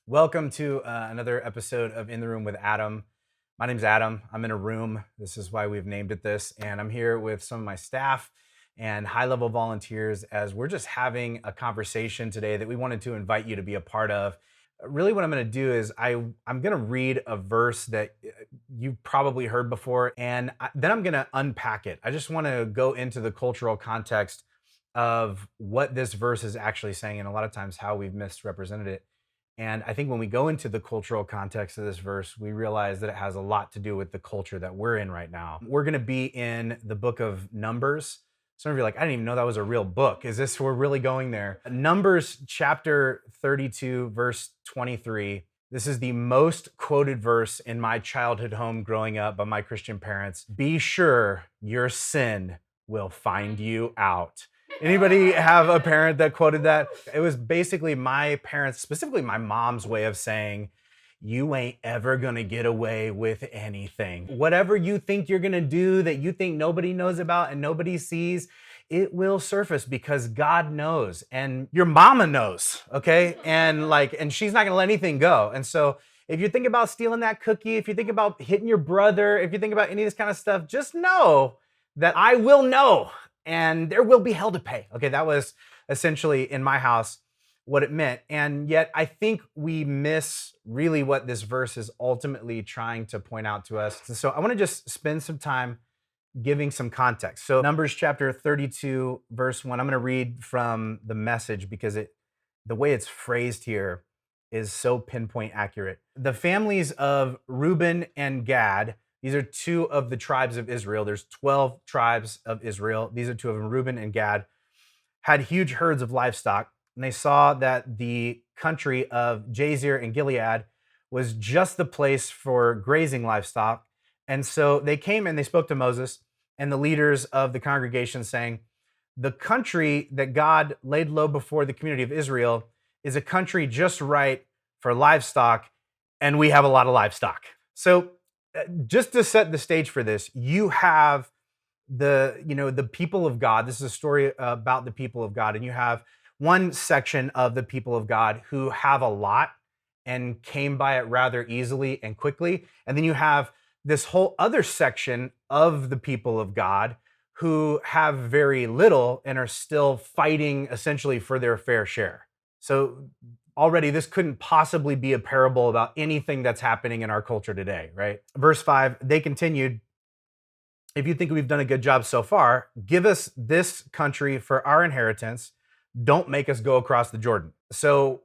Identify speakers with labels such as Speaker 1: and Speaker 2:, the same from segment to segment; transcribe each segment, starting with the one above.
Speaker 1: Welcome to another episode of In the Room with Adam. My name's Adam. I'm in a room. This is why we've named it this. And I'm here with some of my staff and high level volunteers as we're just having a conversation today that we wanted to invite you to be a part of. Really, what I'm going to do is I'm going to read a verse that you've probably heard before, and then I'm going to unpack it. I just want to go into the cultural context of what this verse is actually saying, and a lot of times how we've misrepresented it. And I think when we go into the cultural context of this verse, we realize that it has a lot to do with the culture that we're in right now. We're going to be in the book of Numbers. Some of you are like, I didn't even know that was a real book. Is this, we're really going there? Numbers chapter 32, verse 23. This is the most quoted verse in my childhood home growing up by my Christian parents. Be sure your sin will find you out. Anybody have a parent that quoted that? It was basically my parents, specifically my mom's way of saying, you ain't ever gonna get away with anything. Whatever you think you're gonna do that you think nobody knows about and nobody sees, it will surface because God knows and your mama knows, okay? And she's not gonna let anything go. And so if you think about stealing that cookie, if you think about hitting your brother, if you think about any of this kind of stuff, just know that I will know and there will be hell to pay. Okay, that was essentially in my house what it meant. And yet I think we miss really what this verse is ultimately trying to point out to us. So I want to just spend some time giving some context. So Numbers chapter 32, verse 1, I'm going to read from the Message because the way it's phrased here is so pinpoint accurate. The families of Reuben and Gad, these are two of the tribes of Israel. There's 12 tribes of Israel. These are two of them, Reuben and Gad, had huge herds of livestock. And they saw that the country of Jazer and Gilead was just the place for grazing livestock. And so they came and they spoke to Moses and the leaders of the congregation saying, the country that God laid low before the community of Israel is a country just right for livestock, and we have a lot of livestock. So just to set the stage for this, you have the people of God. This is a story about the people of God, and you have one section of the people of God who have a lot and came by it rather easily and quickly. And then you have this whole other section of the people of God who have very little and are still fighting essentially for their fair share. So already this couldn't possibly be a parable about anything that's happening in our culture today, right? Verse 5, they continued, if you think we've done a good job so far, give us this country for our inheritance. Don't make us go across the Jordan. So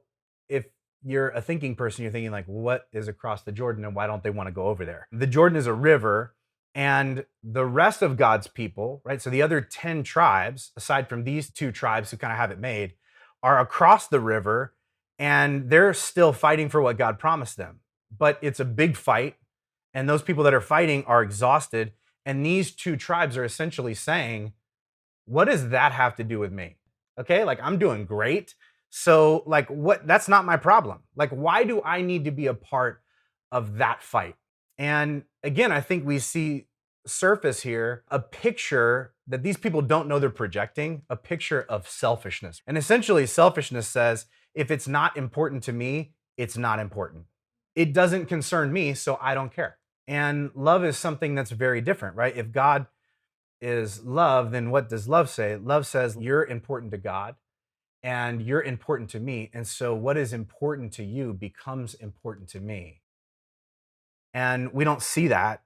Speaker 1: if you're a thinking person, you're thinking like, what is across the Jordan and why don't they want to go over there? The Jordan is a river, and the rest of God's people, right? So the other 10 tribes, aside from these two tribes who kind of have it made, are across the river, and they're still fighting for what God promised them. But it's a big fight, and those people that are fighting are exhausted. And these two tribes are essentially saying, what does that have to do with me? Okay, like I'm doing great. So like that's not my problem. Like, why do I need to be a part of that fight? And again, I think we see surface here a picture that these people don't know they're projecting, a picture of selfishness. And essentially selfishness says, if it's not important to me, it's not important. It doesn't concern me, so I don't care. And love is something that's very different, right? If God is love, then what does love say? Love says you're important to God and you're important to me. And so what is important to you becomes important to me. And we don't see that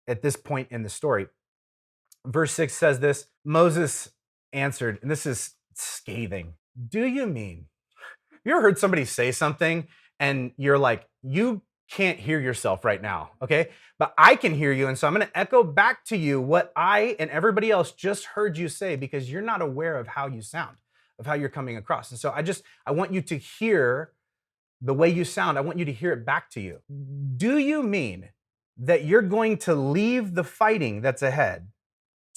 Speaker 1: at this point in the story. Verse 6 says this, Moses answered, and this is scathing. Do you mean? You ever heard somebody say something and you're like, you can't hear yourself right now, okay? But I can hear you, and so I'm gonna echo back to you what I and everybody else just heard you say because you're not aware of how you sound, of how you're coming across. And so I want you to hear the way you sound. I want you to hear it back to you. Do you mean that you're going to leave the fighting that's ahead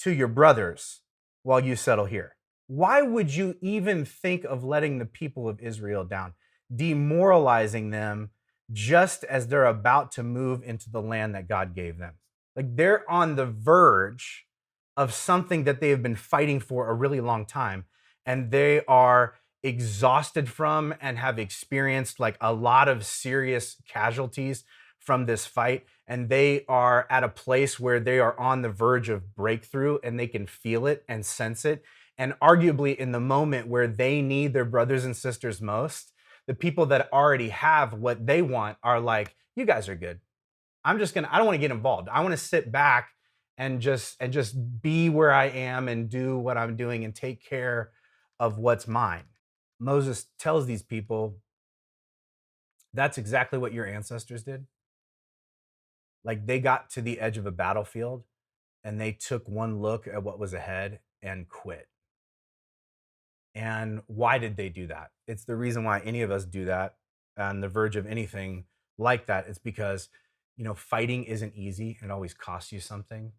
Speaker 1: to your brothers while you settle here? Why would you even think of letting the people of Israel down, demoralizing them just as they're about to move into the land that God gave them? Like they're on the verge of something that they have been fighting for a really long time, and they are exhausted from and have experienced like a lot of serious casualties from this fight. And they are at a place where they are on the verge of breakthrough and they can feel it and sense it. And arguably, in the moment where they need their brothers and sisters most, the people that already have what they want are like, you guys are good. I don't want to get involved. I want to sit back and just be where I am and do what I'm doing and take care of what's mine. Moses tells these people that's exactly what your ancestors did. Like they got to the edge of a battlefield and they took one look at what was ahead and quit. And why did they do that? It's the reason why any of us do that on the verge of anything like that. It's because, fighting isn't easy. It always costs you something.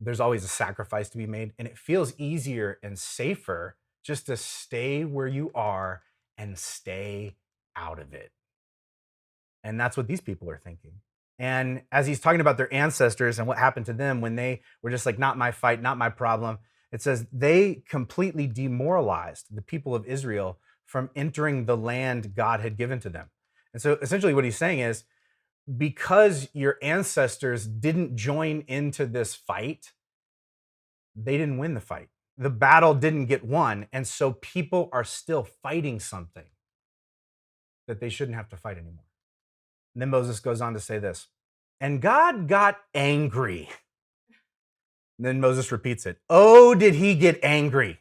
Speaker 1: There's always a sacrifice to be made. And it feels easier and safer just to stay where you are and stay out of it. And that's what these people are thinking. And as he's talking about their ancestors and what happened to them when they were just like, not my fight, not my problem, it says they completely demoralized the people of Israel from entering the land God had given to them. And so essentially what he's saying is, because your ancestors didn't join into this fight, they didn't win the fight. The battle didn't get won. And so people are still fighting something that they shouldn't have to fight anymore. And then Moses goes on to say this, and God got angry. And then Moses repeats it. Oh, did he get angry?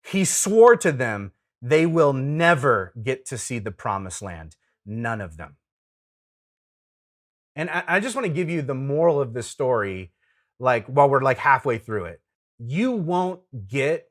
Speaker 1: He swore to them, they will never get to see the promised land. None of them. And I just want to give you the moral of this story, like while we're like halfway through it. You won't get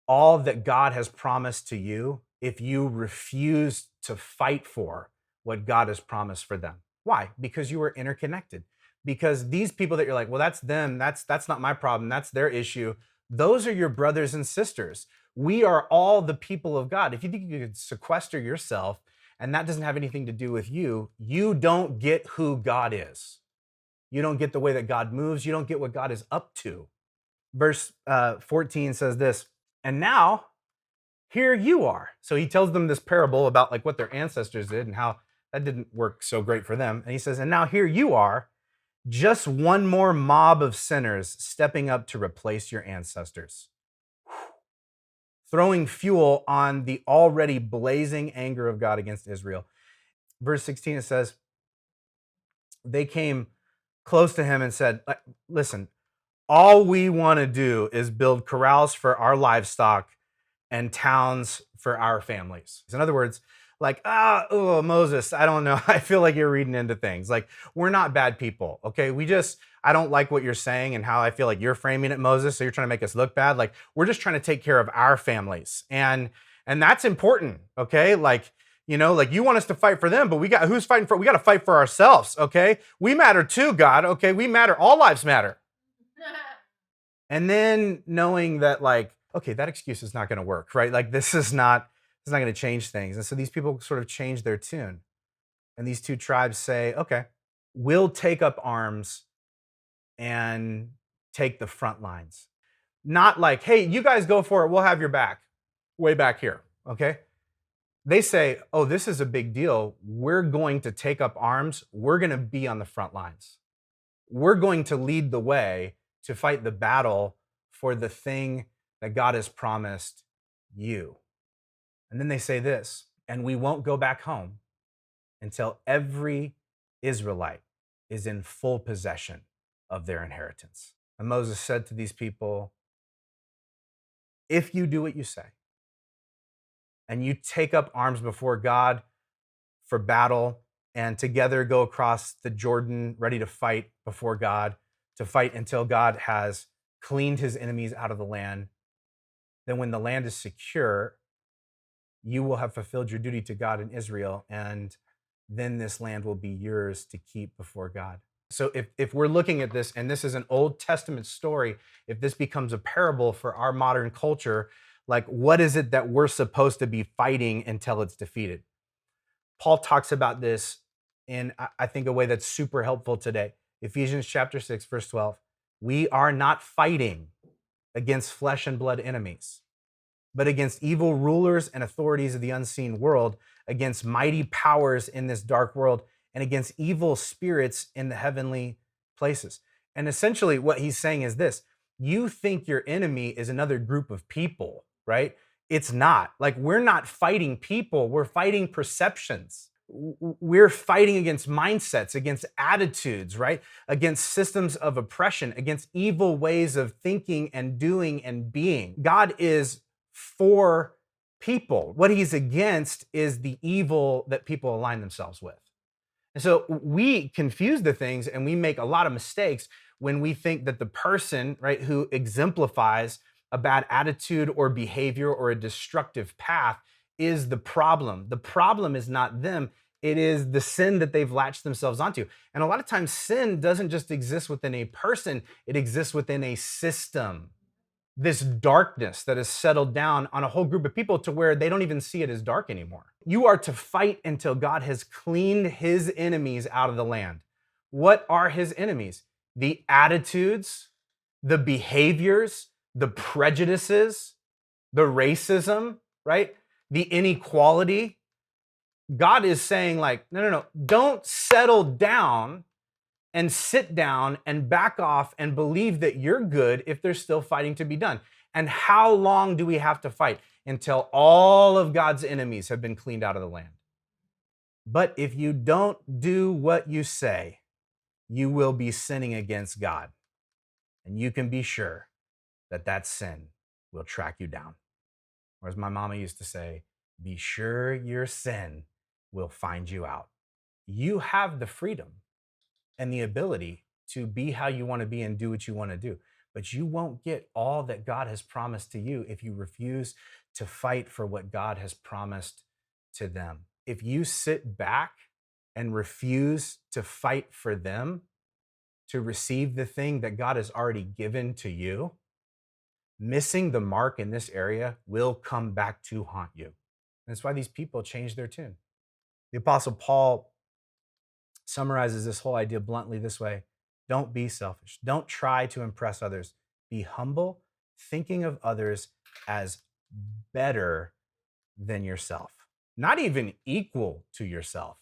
Speaker 1: all that God has promised to you if you refuse to fight for what God has promised for them. Why? Because you are interconnected. Because these people that you're like, well, that's them, that's not my problem, that's their issue. Those are your brothers and sisters. We are all the people of God. If you think you could sequester yourself and that doesn't have anything to do with you, you don't get who God is. You don't get the way that God moves. You don't get what God is up to. Verse 14 says this, and now here you are. So he tells them this parable about like what their ancestors did and how that didn't work so great for them. And he says, and now here you are, just one more mob of sinners stepping up to replace your ancestors, throwing fuel on the already blazing anger of God against Israel. Verse 16, it says, they came close to him and said, listen, all we want to do is build corrals for our livestock and towns for our families. In other words, like, Moses, I don't know. I feel like you're reading into things. Like, we're not bad people, okay? I don't like what you're saying and how I feel like you're framing it, Moses. So you're trying to make us look bad. Like, we're just trying to take care of our families. And that's important, okay? Like, like you want us to fight for them, but we got to fight for ourselves, okay? We matter too, God, okay? We matter. All lives matter. And then knowing that, like, okay, that excuse is not going to work, right? Like, this is not going to change things. And so these people sort of change their tune. And these two tribes say, okay, we'll take up arms and take the front lines. Not like, hey, you guys go for it. We'll have your back way back here, okay? They say, oh, this is a big deal. We're going to take up arms. We're going to be on the front lines. We're going to lead the way to fight the battle for the thing that God has promised you. And then they say this, and we won't go back home until every Israelite is in full possession of their inheritance. And Moses said to these people, if you do what you say, and you take up arms before God for battle, and together go across the Jordan ready to fight before God, to fight until God has cleaned his enemies out of the land, then when the land is secure, you will have fulfilled your duty to God in Israel, and then this land will be yours to keep before God. So if we're looking at this, and this is an Old Testament story, if this becomes a parable for our modern culture, like what is it that we're supposed to be fighting until it's defeated? Paul talks about this in, I think, a way that's super helpful today. Ephesians chapter 6, verse 12. We are not fighting against flesh and blood enemies. but against evil rulers and authorities of the unseen world, against mighty powers in this dark world, and against evil spirits in the heavenly places. And essentially, what he's saying is this: you think your enemy is another group of people, right? It's not. Like, we're not fighting people, we're fighting perceptions. We're fighting against mindsets, against attitudes, right? Against systems of oppression, against evil ways of thinking and doing and being. God is for people. What he's against is the evil that people align themselves with. And so we confuse the things and we make a lot of mistakes when we think that the person, right, who exemplifies a bad attitude or behavior or a destructive path is the problem. The problem is not them. It is the sin that they've latched themselves onto. And a lot of times sin doesn't just exist within a person, it exists within a system. This darkness that has settled down on a whole group of people to where they don't even see it as dark anymore. You are to fight until God has cleaned his enemies out of the land. What are his enemies? The attitudes, the behaviors, the prejudices, the racism, right? The inequality. God is saying, like, no, don't settle down and sit down and back off and believe that you're good if there's still fighting to be done. And how long do we have to fight? Until all of God's enemies have been cleaned out of the land. But if you don't do what you say, you will be sinning against God. And you can be sure that that sin will track you down. Or as my mama used to say, be sure your sin will find you out. You have the freedom and the ability to be how you want to be and do what you want to do. But you won't get all that God has promised to you if you refuse to fight for what God has promised to them. If you sit back and refuse to fight for them to receive the thing that God has already given to you, missing the mark in this area will come back to haunt you. That's why these people change their tune. The Apostle Paul summarizes this whole idea bluntly this way: don't be selfish. Don't try to impress others. Be humble, thinking of others as better than yourself. Not even equal to yourself,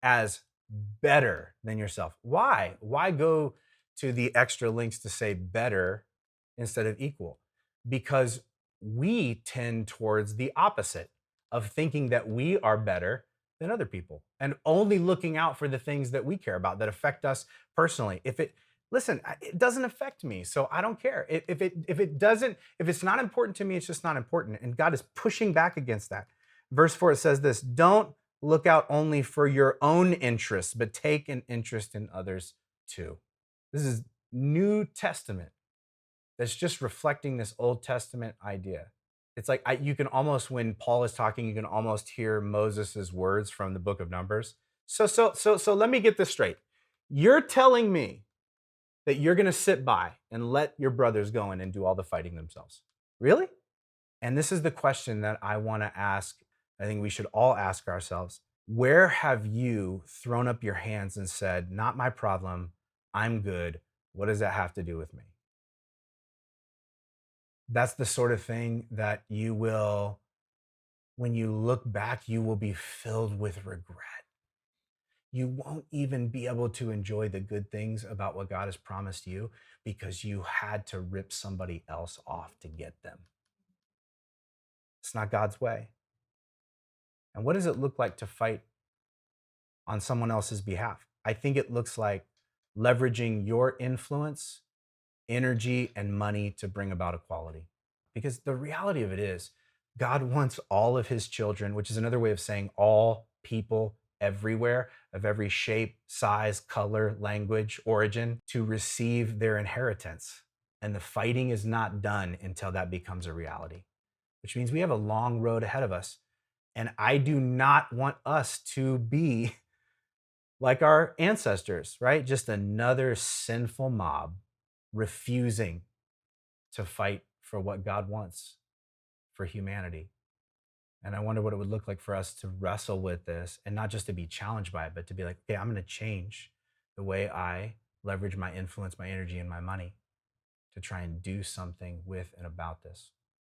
Speaker 1: as better than yourself. Why? Why go to the extra links to say better instead of equal? Because we tend towards the opposite of thinking that we are better than other people and only looking out for the things that we care about that affect us personally. It doesn't affect me, so I don't care. If it's not important to me, it's just not important. And God is pushing back against that. Verse 4, it says this: don't look out only for your own interests, but take an interest in others too. This is New Testament that's just reflecting this Old Testament idea. It's like you can almost, when Paul is talking, you can almost hear Moses's words from the book of Numbers. So let me get this straight. You're telling me that you're going to sit by and let your brothers go in and do all the fighting themselves? Really? And this is the question that I want to ask. I think we should all ask ourselves. Where have you thrown up your hands and said, not my problem, I'm good, what does that have to do with me? That's the sort of thing that you will, when you look back, you will be filled with regret. You won't even be able to enjoy the good things about what God has promised you because you had to rip somebody else off to get them. It's not God's way. And what does it look like to fight on someone else's behalf? I think it looks like leveraging your influence, energy, and money to bring about equality. Because the reality of it is, God wants all of his children, which is another way of saying all people everywhere, of every shape, size, color, language, origin, to receive their inheritance. And the fighting is not done until that becomes a reality, which means we have a long road ahead of us. And I do not want us to be like our ancestors, right? Just another sinful mob refusing to fight for what God wants for humanity. And I wonder what it would look like for us to wrestle with this and not just to be challenged by it, but to be like, okay, I'm going to change the way I leverage my influence, my energy, and my money to try and do something with and about this.